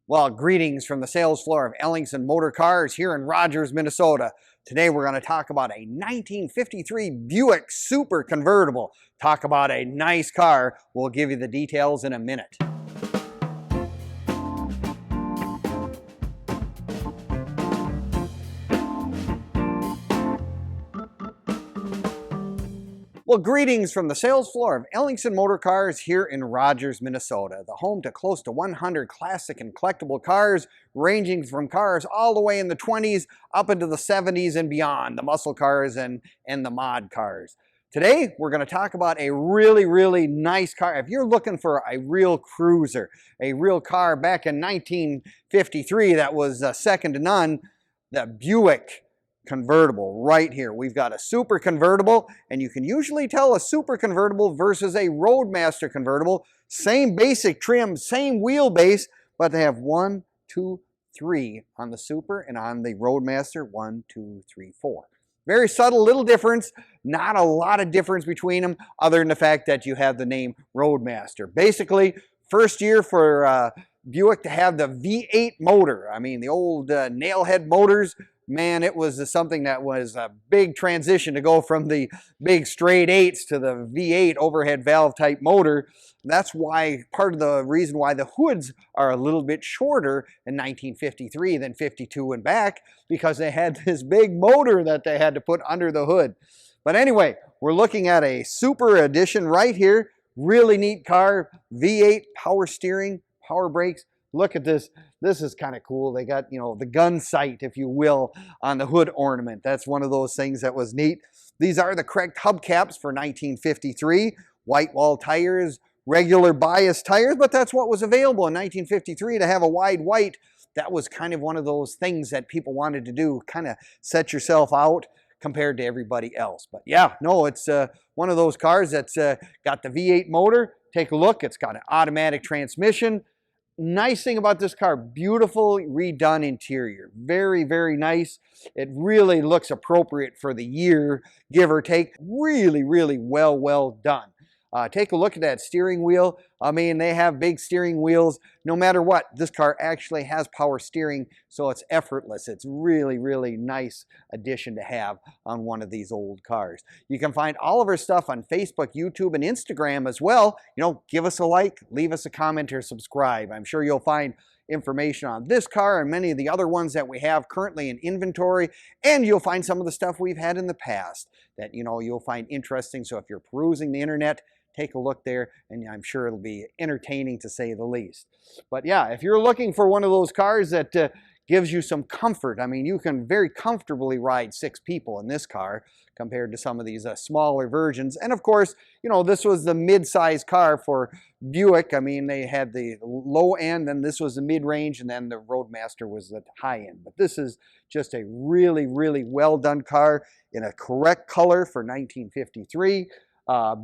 Well, greetings from the sales floor of Ellingson Motorcars here in Rogers, Minnesota. Today we're going to talk about a 1953 Buick Super Convertible. Talk about a nice car. We'll give you the details in a minute. Well, greetings from the sales floor of Ellingson Motorcars here in Rogers, Minnesota, the home to close to 100 classic and collectible cars, ranging from cars all the way in the 20s up into the 70s and beyond, the muscle cars and the mod cars. Today, we're going to talk about a really nice car. If you're looking for a real cruiser, a real car back in 1953 that was second to none, the Buick Convertible right here. We've got a Super Convertible, and you can usually tell a Super Convertible versus a Roadmaster Convertible. Same basic trim, same wheelbase, but they have 1, 2, 3 on the Super, and on the Roadmaster, 1, 2, 3, 4. Very subtle little difference, not a lot of difference between them other than the fact that you have the name Roadmaster. Basically, first year for Buick to have the V8 motor. I mean, the old Nailhead motors, man, it was something that was a big transition to go from the big straight 8s to the V8 overhead valve type motor. That's why, part of the reason why the hoods are a little bit shorter in 1953 than 52 and back, because they had this big motor that they had to put under the hood. But anyway, we're looking at a Super Edition right here. Really neat car, V8, power steering, power brakes. Look at this. This is kind of cool. They got, you know, the gun sight, if you will, on the hood ornament. That's one of those things that was neat. These are the correct hubcaps for 1953. White wall tires, regular bias tires, but that's what was available in 1953 to have a wide white. That was kind of one of those things that people wanted to do, kind of set yourself out compared to everybody else. But yeah, no, it's one of those cars that's got the V8 motor. Take a look. It's got an automatic transmission. Nice thing about this car, beautiful redone interior. Very nice. It really looks appropriate for the year, give or take. Really well done. Take a look at that steering wheel. I mean, they have big steering wheels. No matter what, this car actually has power steering, so it's effortless. It's really nice addition to have on one of these old cars. You can find all of our stuff on Facebook, YouTube, and Instagram as well. You know, give us a like, leave us a comment, or subscribe. I'm sure you'll find information on this car and many of the other ones that we have currently in inventory, and you'll find some of the stuff we've had in the past that, you know, you'll find interesting. So if you're perusing the internet, take a look there, and I'm sure it'll be entertaining to say the least. But yeah, if you're looking for one of those cars that gives you some comfort, I mean, you can very comfortably ride 6 people in this car compared to some of these smaller versions. And of course, you know, this was the mid-size car for Buick. I mean, they had the low end, and this was the mid-range, and then the Roadmaster was the high end. But this is just a really well done car in a correct color for 1953.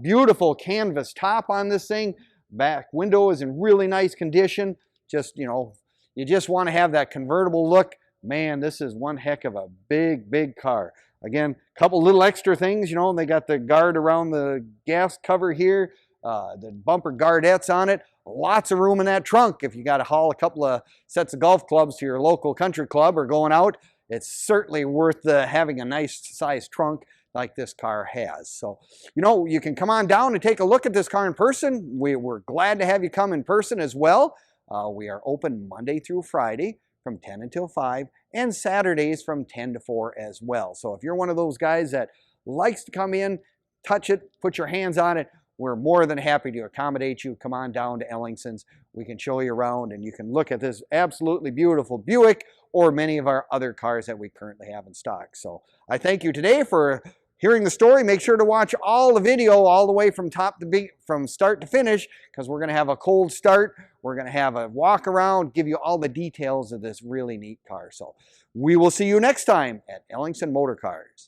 Beautiful canvas top on this thing. Back window is in really nice condition. Just, you know, you just want to have that convertible look. Man, this is one heck of a big car. Again, a couple little extra things, you know, they got the guard around the gas cover here, the bumper guardettes on it. Lots of room in that trunk if you got to haul a couple of sets of golf clubs to your local country club or going out. It's certainly worth having a nice size trunk like this car has. So, you know, you can come on down and take a look at this car in person. We're glad to have you come in person as well. We are open Monday through Friday from 10 until 5, and Saturdays from 10 to 4 as well. So if you're one of those guys that likes to come in, touch it, put your hands on it, we're more than happy to accommodate you. Come on down to Ellingson's. We can show you around, and you can look at this absolutely beautiful Buick or many of our other cars that we currently have in stock. So I thank you today for hearing the story. Make sure to watch all the video all the way from from start to finish, because we're going to have a cold start. We're going to have a walk around, give you all the details of this really neat car. So we will see you next time at Ellingson Motorcars.